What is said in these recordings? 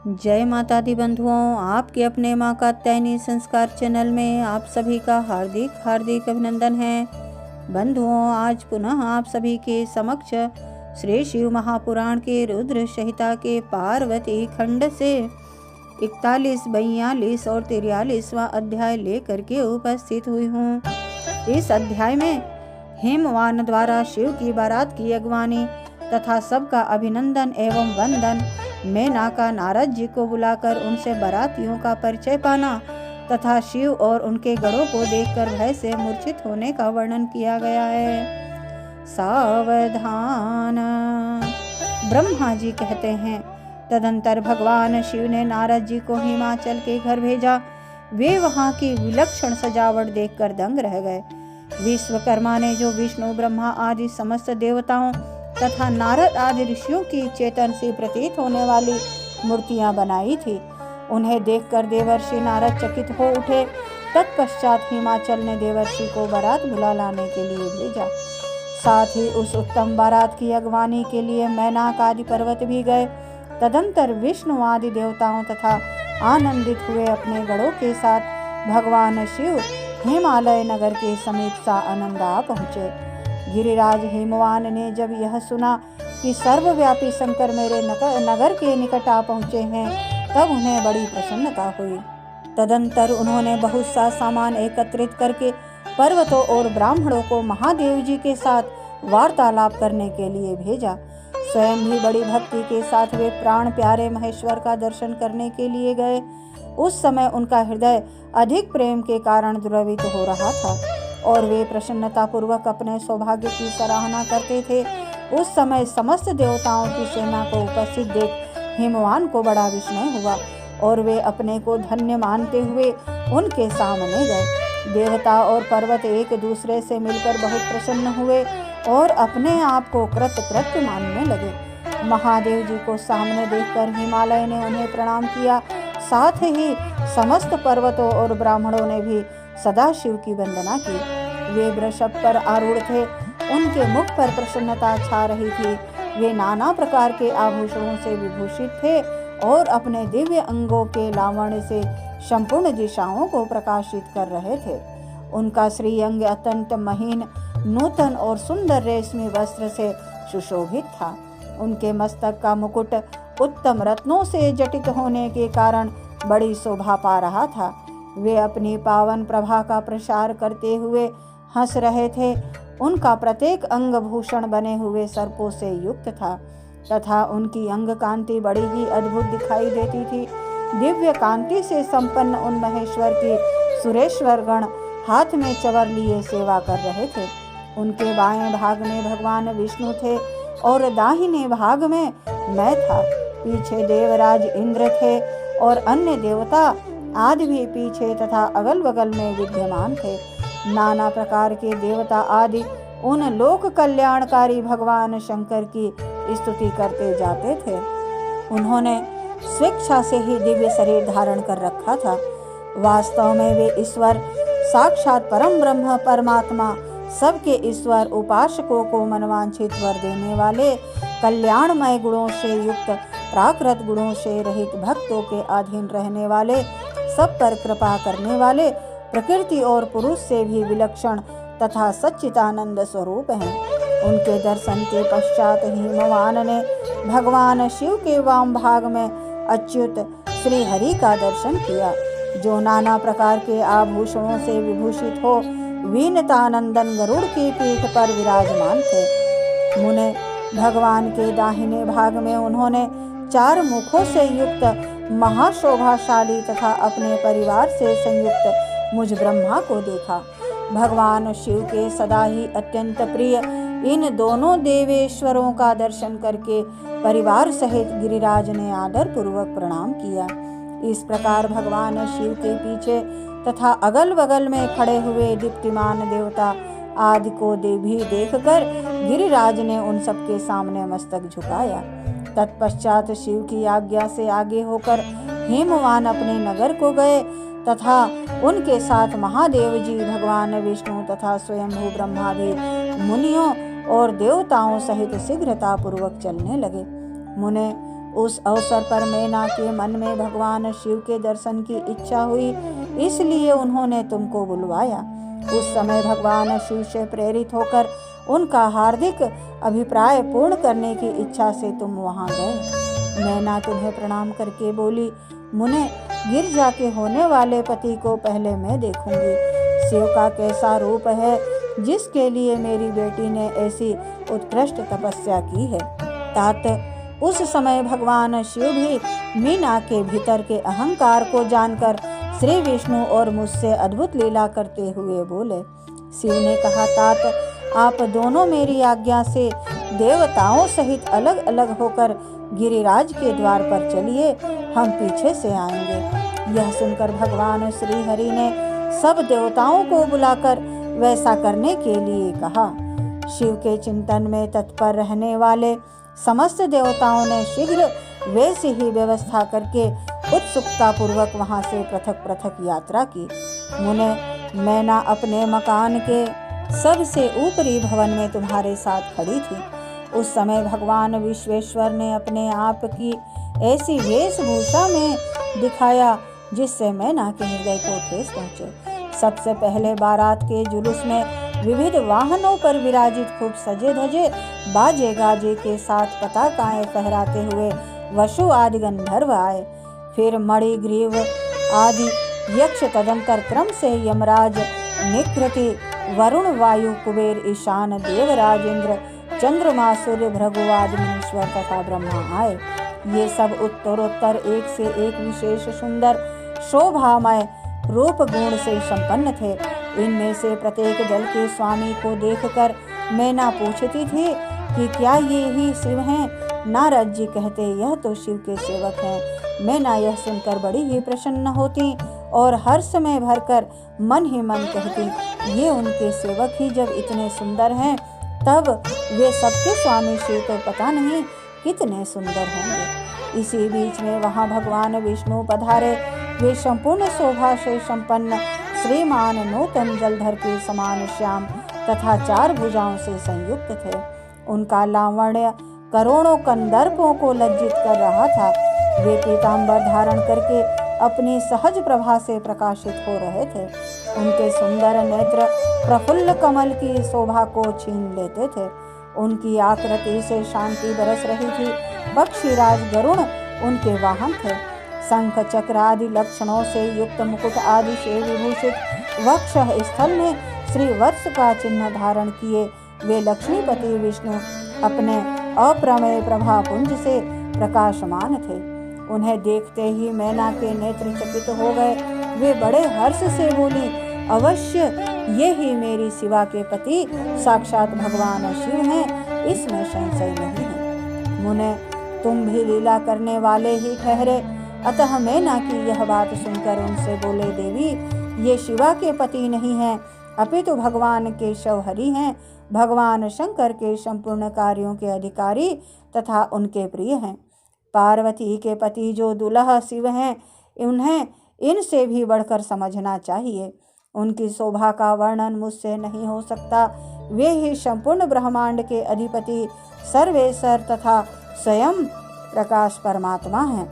जय माता दी बंधुओं, आपके अपने माँ कात्यायनी संस्कार चैनल में आप सभी का हार्दिक हार्दिक अभिनंदन है। बंधुओं, आज पुनः आप सभी के समक्ष श्री शिव महापुराण के रुद्र संहिता के पार्वती खंड से 41, 42 और 43वां अध्याय लेकर के उपस्थित हुई हूँ। इस अध्याय में हेमवान द्वारा शिव की बारात की अगवानी तथा सबका अभिनंदन एवं वंदन, मेनका नारद जी को बुलाकर उनसे बारातियों का परिचय पाना तथा शिव और उनके गढ़ों को देखकर भय से मूर्छित होने का वर्णन किया गया है। सावधान, ब्रह्मा जी कहते हैं, तदंतर भगवान शिव ने नारद जी को हिमाचल के घर भेजा। वे वहां की विलक्षण सजावट देखकर दंग रह गए। विश्वकर्मा ने जो विष्णु, ब्रह्मा आदि समस्त देवताओं तथा नारद आदि ऋषियों की चेतन से प्रतीत होने वाली मूर्तियां बनाई थी, उन्हें देखकर देवर्षि नारद चकित हो उठे। तत्पश्चात हिमाचल ने देवर्षि को बारात बुला लाने के लिए भेजा। साथ ही उस उत्तम बारात की अगवानी के लिए मेनक आदि पर्वत भी गए। तदंतर विष्णु आदि देवताओं तथा आनंदित हुए अपने गढ़ों के साथ भगवान शिव हिमालय नगर के समीप साआनंदा पहुँचे। गिरिराज हेमवान ने जब यह सुना कि सर्वव्यापी शंकर मेरे नगर के निकट आ पहुँचे हैं, तब उन्हें बड़ी प्रसन्नता हुई। तदंतर उन्होंने बहुत सा सामान एकत्रित करके पर्वतों और ब्राह्मणों को महादेव जी के साथ वार्तालाप करने के लिए भेजा। स्वयं भी बड़ी भक्ति के साथ वे प्राण प्यारे महेश्वर का दर्शन करने के लिए गए। उस समय उनका हृदय अधिक प्रेम के कारण द्रवित हो रहा था और वे प्रसन्नता पूर्वक अपने सौभाग्य की सराहना करते थे। उस समय समस्त देवताओं की सेना को उपस्थित देख हिमवान को बड़ा विस्मय हुआ और वे अपने को धन्य मानते हुए उनके सामने गए। देवता और पर्वत एक दूसरे से मिलकर बहुत प्रसन्न हुए और अपने आप को कृतकृत्य मानने लगे। महादेव जी को सामने देखकर हिमालय ने उन्हें प्रणाम किया। साथ ही समस्त पर्वतों और ब्राह्मणों ने भी सदाशिव की वंदना की। वे वृषभ पर आरूढ़ थे, उनके मुख पर प्रसन्नता छा रही थी। वे नाना प्रकार के आभूषणों से विभूषित थे और अपने दिव्य अंगों के लावण्य से संपूर्ण दिशाओं को प्रकाशित कर रहे थे। उनका श्रीअंग अत्यंत महीन, नूतन और सुंदर रेशमी वस्त्र से सुशोभित था। उनके मस्तक का मुकुट उत्तम रत्नों से जटित होने के कारण बड़ी शोभा पा रहा था। वे अपनी पावन प्रभा का प्रसार करते हुए हंस रहे थे। उनका प्रत्येक अंग भूषण बने हुए सर्पों से युक्त था तथा उनकी अंग कांति बड़ी ही अद्भुत दिखाई देती थी। दिव्य कांति से संपन्न उन महेश्वर के सुरेश्वर गण हाथ में चवर लिए सेवा कर रहे थे। उनके बाएं भाग में भगवान विष्णु थे और दाहिने भाग में मैं था। पीछे देवराज इंद्र थे और अन्य देवता आदि भी पीछे तथा अगल बगल में विद्यमान थे। नाना प्रकार के देवता आदि उन लोक कल्याणकारी भगवान शंकर की स्तुति करते जाते थे। उन्होंने स्वेच्छा से ही दिव्य शरीर धारण कर रखा था। वास्तव में वे ईश्वर साक्षात परम ब्रह्म परमात्मा, सबके ईश्वर, उपासकों को मनवांछित वर देने वाले, कल्याणमय गुणों से युक्त, प्राकृत गुणों से रहित, भक्तों के अधीन रहने वाले, सब पर कृपा करने वाले, प्रकृति और पुरुष से भी विलक्षण तथा सच्चिदानंद स्वरूप हैं। उनके दर्शन के पश्चात हिमवान ने भगवान शिव के वाम भाग में अच्युत श्री हरि का दर्शन किया, जो नाना प्रकार के आभूषणों से विभूषित हो वीनतानंदन गरुड़ की पीठ पर विराजमान थे। मुने भगवान के दाहिने भाग में उन्होंने 4 मुखों से युक्त महाशोभाशाली तथा अपने परिवार से संयुक्त मुझ ब्रह्मा को देखा। भगवान शिव के सदा ही अत्यंत प्रिय इन दोनों देवेश्वरों का दर्शन करके परिवार सहित गिरिराज ने आदर पूर्वक प्रणाम किया। इस प्रकार भगवान शिव के पीछे तथा अगल बगल में खड़े हुए दीप्तिमान देवता आदि को भी देखकर गिरिराज ने उन सबके सामने मस्तक झुकाया। तत्पश्चात शिव की आज्ञा से आगे होकर हेमवान अपने नगर को गए तथा उनके साथ महादेव जी, भगवान विष्णु तथा स्वयंभू ब्रह्मा भी मुनियों और देवताओं सहित शीघ्रता पूर्वक चलने लगे। मुने उस अवसर पर मैना के मन में भगवान शिव के दर्शन की इच्छा हुई, इसलिए उन्होंने तुमको बुलवाया। उस समय भगवान शिव से प्रेरित होकर उनका हार्दिक अभिप्राय पूर्ण करने की इच्छा से तुम वहां गए। मैना तुम्हें प्रणाम करके बोली, मुने, गिरजा के होने वाले पति को पहले मैं देखूंगी। शिव का कैसा रूप है जिसके लिए मेरी बेटी ने ऐसी उत्कृष्ट तपस्या की है। तात उस समय भगवान शिव भी मीना के भीतर के अहंकार को जानकर श्री विष्णु और मुझसे अद्भुत लीला करते हुए बोले। शिव ने कहा, तात आप दोनों मेरी आज्ञा से देवताओं सहित अलग अलग होकर गिरिराज के द्वार पर चलिए, हम पीछे से आएंगे। यह सुनकर भगवान श्री हरि ने सब देवताओं को बुलाकर वैसा करने के लिए कहा। शिव के चिंतन में तत्पर रहने वाले समस्त देवताओं ने शीघ्र वैसी ही व्यवस्था करके उत्सुकता पूर्वक वहां से पृथक पृथक यात्रा की। मुने, मैना अपने मकान के सबसे ऊपरी भवन में तुम्हारे साथ खड़ी थी। उस समय भगवान विश्वेश्वर ने अपने आप की ऐसी वेशभूषा में दिखाया जिससे मैना के हृदय को ठेस पहुंचे। सबसे पहले बारात के जुलूस में विविध वाहनों पर विराजित खूब सजे धजे बाजे गाजे के साथ पताकाएं फहराते हुए वसु आदि गंधर्व आए। फिर मणिग्रीव आदि यक्ष, तदंतर क्रम से यमराज, निकृति, वरुण, वायु, कुबेर, ईशान, देवराज, इंद्र, चंद्रमा, सूर्य, भृगु आदि मुनीश्वर तथा ब्रह्मा आए। ये सब उत्तरोत्तर एक से एक विशेष सुंदर शोभामय रूप गुण से संपन्न थे। इनमें से प्रत्येक दल के स्वामी को देखकर मैना पूछती थी कि क्या ये ही शिव हैं? नारद जी कहते, यह तो शिव के सेवक हैं। मैना यह सुनकर बड़ी ही प्रसन्न होती और हर समय भरकर मन ही मन कहती, ये उनके सेवक ही जब इतने सुंदर हैं तब वे सबके स्वामी शिव तो पता नहीं कितने सुंदर होंगे। इसी बीच में वहां भगवान विष्णु पधारे। वे संपूर्ण शोभा से संपन्न श्रीमान नूतन जलधर के समान श्याम तथा 4 भुजाओं से संयुक्त थे। उनका लावण्य करोड़ों कंदर्पों को लज्जित कर रहा था। वे पीतांबर धारण करके अपनी सहज प्रभा से प्रकाशित हो रहे थे। उनके सुंदर नेत्र प्रफुल्ल कमल की शोभा को छीन लेते थे। उनकी आकृति से शांति बरस रही थी। पक्षीराज गरुण उनके वाहन थे। शंख चक्र आदि लक्षणों से युक्त मुकुट आदि से विभूषित वक्ष स्थल में श्री वत्स का चिन्ह धारण किए वे लक्ष्मीपति विष्णु अपने अप्रमेय प्रभा पुंज से प्रकाशमान थे। उन्हें देखते ही मैना के नेत्र चकित हो गए। वे बड़े हर्ष से बोली, अवश्य ये ही मेरी शिवा के पति साक्षात भगवान शिव हैं, इसमें संशय नहीं है। मुने, तुम भी लीला करने वाले ही ठहरे। अतः मैना की यह बात सुनकर उनसे बोले, देवी, ये शिवा के पति नहीं हैं, अपितु भगवान केशव हरि हैं। भगवान शंकर के संपूर्ण कार्यों के अधिकारी तथा उनके प्रिय हैं। पार्वती के पति जो दुल्हा शिव हैं, उन्हें इनसे भी बढ़कर समझना चाहिए। उनकी शोभा का वर्णन मुझसे नहीं हो सकता। वे ही संपूर्ण ब्रह्मांड के अधिपति सर्वेश्वर तथा स्वयं प्रकाश परमात्मा हैं।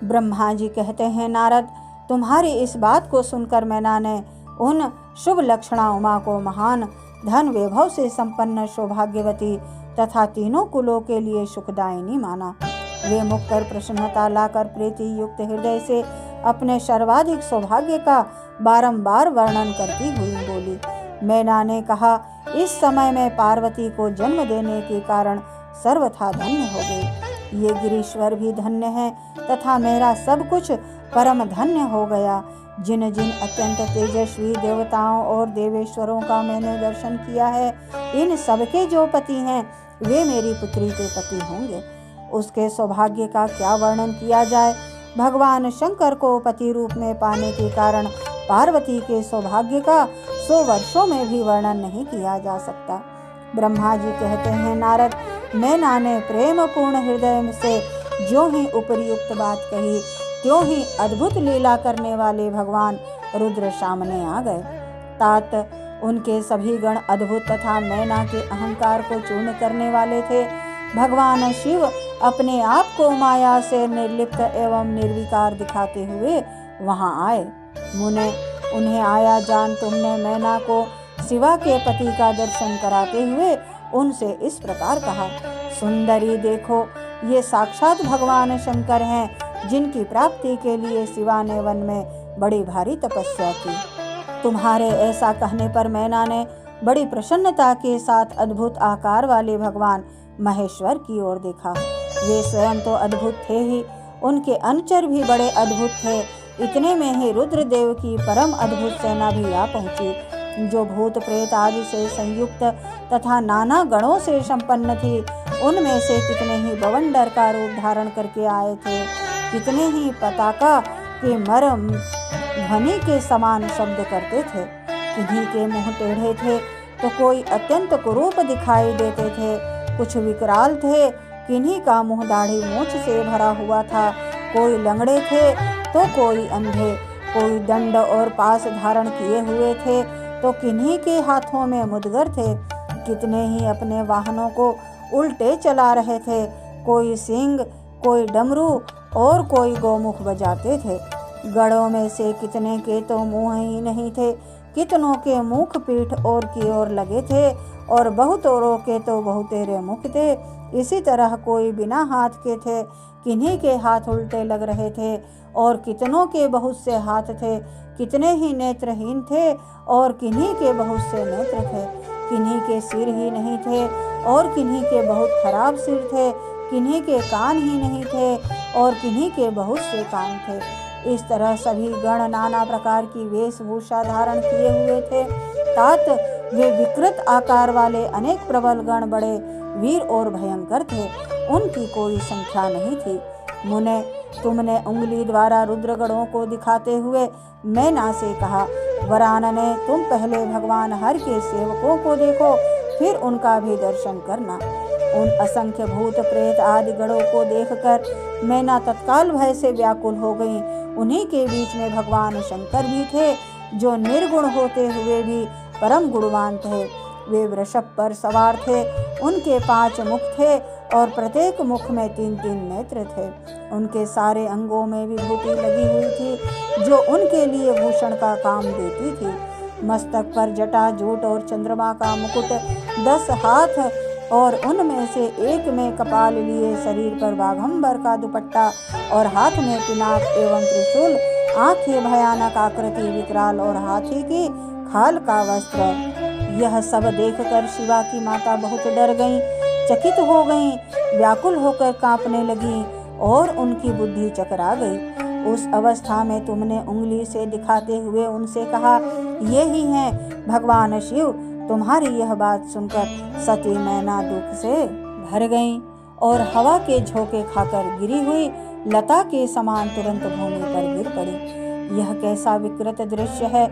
ब्रह्मा जी कहते हैं, नारद, तुम्हारी इस बात को सुनकर मैना ने उन शुभ लक्षणा उमा को महान धन वैभव से संपन्न सौभाग्यवती तथा तीनों कुलों के लिए सुखदायिनी माना। वे मुख पर प्रसन्नता लाकर प्रीति युक्त हृदय से अपने सर्वाधिक सौभाग्य का बारंबार वर्णन करती हुई बोली। मैना ने कहा, इस समय मैं पार्वती को जन्म देने के कारण सर्वथा धन्य हो गई। ये गिरीश्वर भी धन्य है तथा मेरा सब कुछ परम धन्य हो गया। जिन जिन अत्यंत तेजस्वी देवताओं और देवेश्वरों का मैंने दर्शन किया है, इन सबके जो पति हैं वे मेरी पुत्री के पति होंगे। उसके सौभाग्य का क्या वर्णन किया जाए। भगवान शंकर को पति रूप में पाने के कारण पार्वती के सौभाग्य का 100 वर्षों में भी वर्णन नहीं किया जा सकता। ब्रह्मा जी कहते हैं, नारद, मैना ने प्रेम पूर्ण हृदय से जो ही उपयुक्त बात कही, त्यों ही अद्भुत लीला करने वाले भगवान रुद्र सामने आ गए। तात उनके सभी गण अद्भुत तथा मैना के अहंकार को चूर्ण करने वाले थे। भगवान शिव अपने आप को माया से निर्लिप्त एवं निर्विकार दिखाते हुए वहां आए। मुने, उन्हें आया जान तुमने मैना को शिवा के पति का दर्शन कराते हुए उनसे इस प्रकार कहा, सुंदरी देखो, ये साक्षात भगवान शंकर हैं, जिनकी प्राप्ति के लिए शिवा ने वन में बड़ी भारी तपस्या की। तुम्हारे ऐसा कहने पर मैना ने बड़ी प्रसन्नता के साथ अद्भुत आकार वाले भगवान महेश्वर की ओर देखा। वे स्वयं तो अद्भुत थे ही, उनके अनुचर भी बड़े अद्भुत थे। इतने में ही रुद्रदेव की परम अद्भुत सेना भी आ पहुंची, जो भूत प्रेत आदि से संयुक्त तथा नाना गणों से संपन्न थी। उनमें से कितने ही बवंडर का रूप धारण करके आए थे, कितने ही पताका के मरम ध्वनि के समान शब्द करते थे। किन्हीं के मुंह टेढ़े थे तो कोई अत्यंत कुरूप दिखाई देते थे, कुछ विकराल थे, किन्हीं का मुंह दाढ़ी मूछ से भरा हुआ था, कोई लंगड़े थे तो कोई अंधे, कोई दंड और पास धारण किए हुए थे तो किन्हीं के हाथों में मुदगर थे, कितने ही अपने वाहनों को उल्टे चला रहे थे, कोई सींग, कोई डमरू और कोई गोमुख बजाते थे। गढ़ों में से कितने के तो मुंह ही नहीं थे, कितनों के मुख पीठ और की ओर लगे थे, और बहुतों के तो बहुतेरे मुख थे। इसी तरह कोई बिना हाथ के थे, किन्हीं के हाथ उल्टे लग रहे थे, और कितनों के बहुत से हाथ थे, कितने ही नेत्रहीन थे, और किन्हीं के बहुत से नेत्र थे, किन्हीं के सिर ही नहीं थे, और किन्हीं के बहुत खराब सिर थे, किन्हीं के कान ही नहीं थे, और किन्हीं के बहुत से कान थे। इस तरह सभी गण नाना प्रकार की वेशभूषा धारण किए हुए थे। तात वे विकृत आकार वाले अनेक प्रबल गण बड़े वीर और भयंकर थे, उनकी कोई संख्या नहीं थी। मुने, तुमने उंगली द्वारा रुद्रगणों को दिखाते हुए मैना से कहा, वरानने, तुम पहले भगवान हर के सेवकों को देखो, फिर उनका भी दर्शन करना। उन असंख्य भूत प्रेत आदि गणों को देखकर मैना तत्काल भय से व्याकुल हो गई। उन्हीं के बीच में भगवान शंकर भी थे, जो निर्गुण होते हुए भी परम गुणवान थे। वे वृषभ पर सवार थे, उनके 5 मुख थे और प्रत्येक मुख में 3-3 नेत्र थे। उनके सारे अंगों में विभूति लगी हुई थी, जो उनके लिए भूषण का काम देती थी। मस्तक पर जटा, जूट और चंद्रमा का मुकुट, 10 हाथ और उनमें से एक में कपाल लिए, शरीर पर बाघंबर का दुपट्टा और हाथ में पिनाक एवं त्रिशूल, आंखें भयानक आकृति विकराल और हाथी की खाल का वस्त्र। यह सब देखकर शिवा की माता बहुत डर गईं, चकित हो गईं, व्याकुल होकर कांपने लगी और उनकी बुद्धि चकरा गई। उस अवस्था में तुमने उंगली से दिखाते हुए उनसे कहा, ये ही हैं भगवान शिव। तुम्हारी यह बात सुनकर सती मैना दुख से भर गईं और हवा के झोंके खाकर गिरी हुई लता के समान तुरंत भूमि पर गिर पड़ी। यह कैसा विकृत दृश्य है,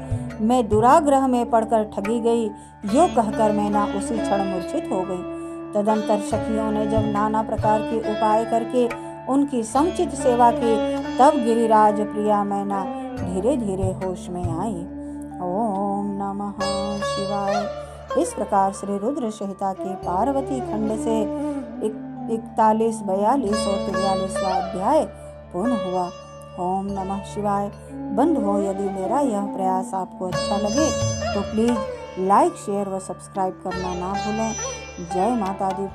मैं दुराग्रह में पड़कर ठगी गई, यो कहकर मैना उसी क्षण मूर्छित हो गई। तदंतर सखियों ने जब नाना प्रकार के उपाय करके उनकी समुचित सेवा की, तब गिरिराज प्रिया मैना धीरे धीरे होश में आई। ओम नमः शिवाय। इस प्रकार श्री रुद्र संहिता के पार्वती खंड से 41, 42 और 43वां अध्याय पूर्ण हुआ। ओम नमः शिवाय। बंधुओं, यदि मेरा यह प्रयास आपको अच्छा लगे तो प्लीज़ लाइक, शेयर व सब्सक्राइब करना ना भूलें। जय माता दी।